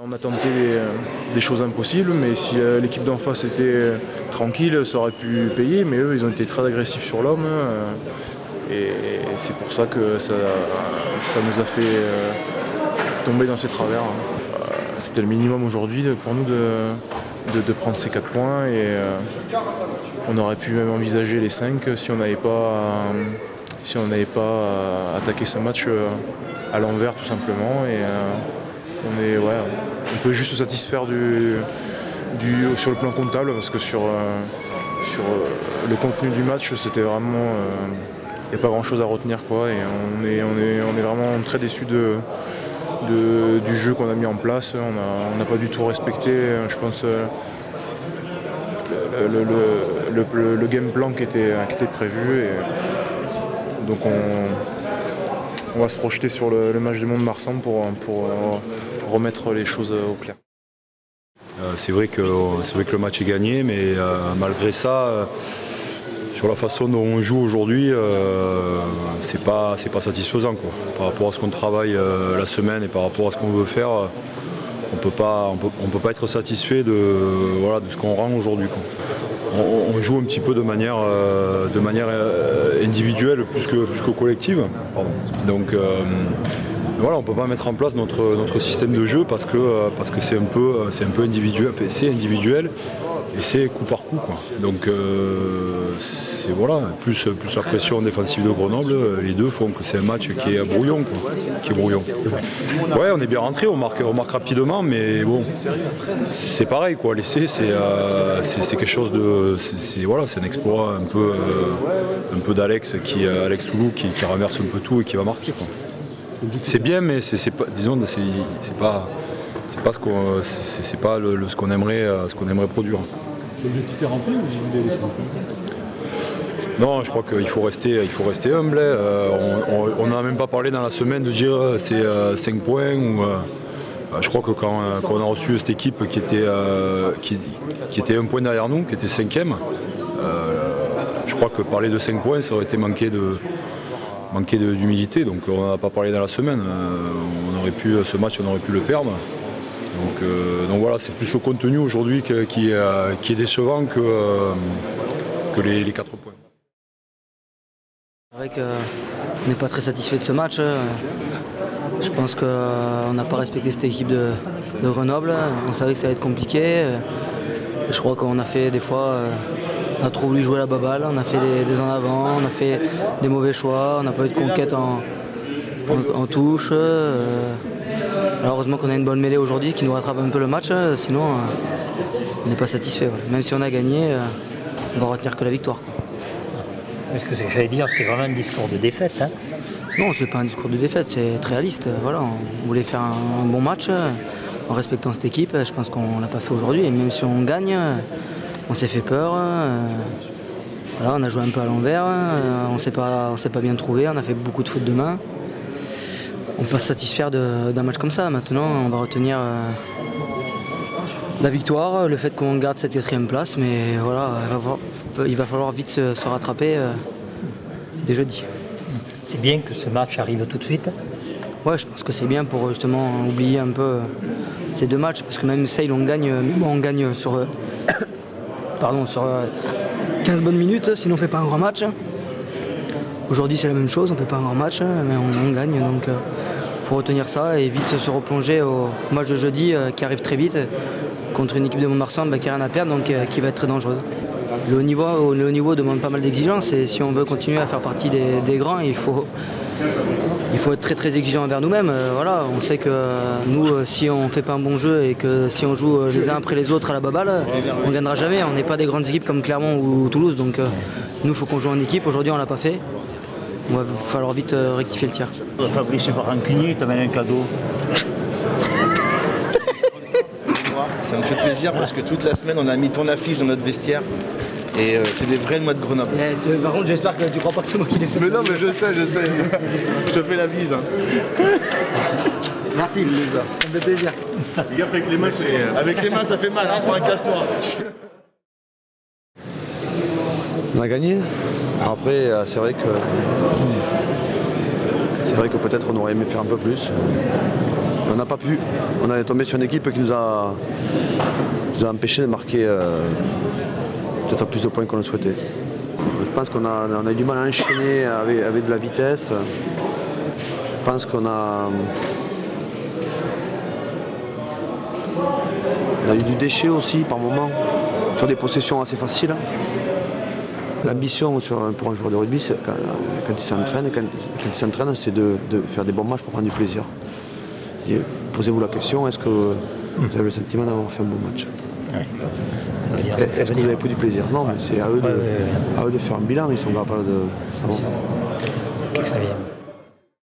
On a tenté des choses impossibles, mais si l'équipe d'en face était tranquille, ça aurait pu payer, mais eux, ils ont été très agressifs sur l'homme, et c'est pour ça que ça nous a fait tomber dans ces travers. C'était le minimum aujourd'hui pour nous de prendre ces 4 points, et on aurait pu même envisager les 5 si on n'avait pas attaqué ce match à l'envers tout simplement. Et on peut juste se satisfaire sur le plan comptable, parce que sur le contenu du match, c'était vraiment, il n'y a pas grand chose à retenir, quoi, et on est vraiment très déçus du jeu qu'on a mis en place. On n'a pas du tout respecté, je pense, le game plan qui était prévu, et donc on va se projeter sur le match du Mont-de-Marsan pour remettre les choses au clair. C'est vrai que le match est gagné, mais malgré ça, sur la façon dont on joue aujourd'hui, c'est pas satisfaisant, quoi. Par rapport à ce qu'on travaille la semaine et par rapport à ce qu'on veut faire, on peut pas être satisfait de ce qu'on rend aujourd'hui, quoi. On joue un petit peu de manière individuelle plus que collective. Pardon. Donc voilà, on ne peut pas mettre en place notre système de jeu parce que c'est un peu individuel. Enfin, c'est individuel et c'est coup par coup, quoi. Donc voilà, plus la pression défensive de Grenoble, les deux font que c'est un match qui est brouillon, quoi. Ouais, on est bien rentré, on marque rapidement, mais bon, c'est pareil, quoi. L'essai, c'est quelque chose de, c'est un exploit un peu d'Alex Toulou qui renverse un peu tout et qui va marquer, quoi. C'est bien, mais c'est pas ce qu'on aimerait produire. L'objectif est rempli ou vous voulez laisser? Non, je crois qu'il faut rester humble. On n'en a même pas parlé dans la semaine de dire c'est 5 points. Je crois que quand on a reçu cette équipe qui était 1 point derrière nous, qui était 5e, je crois que parler de 5 points, ça aurait été manquer d'humilité. Donc on n'en a pas parlé dans la semaine. Ce match, on aurait pu le perdre. Donc voilà, c'est plus le contenu aujourd'hui qui est décevant que les 4 points. C'est vrai qu'on n'est pas très satisfait de ce match. Je pense qu'on n'a pas respecté cette équipe de Grenoble. On savait que ça allait être compliqué. Je crois qu'on a fait des fois, on a trop voulu jouer la baballe, on a fait des en avant, on a fait des mauvais choix, on n'a pas eu de conquête en touche. Alors heureusement qu'on a une bonne mêlée aujourd'hui qui nous rattrape un peu le match, sinon on n'est pas satisfait. Ouais. Même si on a gagné, on va retenir que la victoire. Est-ce que j'allais dire, c'est vraiment un discours de défaite, hein? Non, c'est pas un discours de défaite, c'est très réaliste. Voilà, on voulait faire un bon match en respectant cette équipe. Je pense qu'on ne l'a pas fait aujourd'hui. Et même si on gagne, on s'est fait peur. Voilà, on a joué un peu à l'envers. On s'est pas bien trouvé. On a fait beaucoup de fautes de main. On peut se satisfaire d'un match comme ça. Maintenant, on va retenir la victoire, le fait qu'on garde cette 4e place. Mais voilà, il va falloir vite se rattraper dès jeudi. C'est bien que ce match arrive tout de suite. Ouais, je pense que c'est bien pour justement oublier un peu ces 2 matchs, parce que même Sale, on gagne sur 15 bonnes minutes, sinon on ne fait pas un grand match. Aujourd'hui c'est la même chose, on ne fait pas un grand match, mais on gagne, donc il faut retenir ça et vite se replonger au match de jeudi qui arrive très vite contre une équipe de Mont-de-Marsan qui n'a rien à perdre, donc qui va être très dangereuse. Le haut niveau demande pas mal d'exigences, et si on veut continuer à faire partie des grands, il faut être très très exigeant envers nous-mêmes. Voilà, on sait que nous, si on ne fait pas un bon jeu et que si on joue les uns après les autres à la baballe, on ne gagnera jamais. On n'est pas des grandes équipes comme Clermont ou Toulouse, donc nous, il faut qu'on joue en équipe. Aujourd'hui, on ne l'a pas fait. Il va falloir vite rectifier le tir. Fabrice n'est pas rancunier, il t'amène un cadeau. Ça me fait plaisir parce que toute la semaine, on a mis ton affiche dans notre vestiaire. Et c'est des vrais noix de Grenoble. Par contre, j'espère que tu crois pas que c'est moi qui l'ai fait. Mais non, mais je sais. Je te fais la bise. Hein. Merci. Ça me fait plaisir. Les gars, avec les mains, ça fait mal, hein, pour un casse-noir. On a gagné. Après, c'est vrai que peut-être on aurait aimé faire un peu plus. On n'a pas pu. On est tombé sur une équipe qui nous a empêché de marquer peut-être plus de points qu'on le souhaitait. Je pense qu'on a eu du mal à enchaîner avec de la vitesse. Je pense qu'on a eu du déchet aussi par moment, sur des possessions assez faciles. L'ambition pour un joueur de rugby, quand il s'entraîne, c'est de faire des bons matchs pour prendre du plaisir. Posez-vous la question, est-ce que vous avez le sentiment d'avoir fait un bon match? Est-ce que vous avez pris du plaisir? Non, mais c'est à eux de faire un bilan, ils sont capables de savoir. Très bien.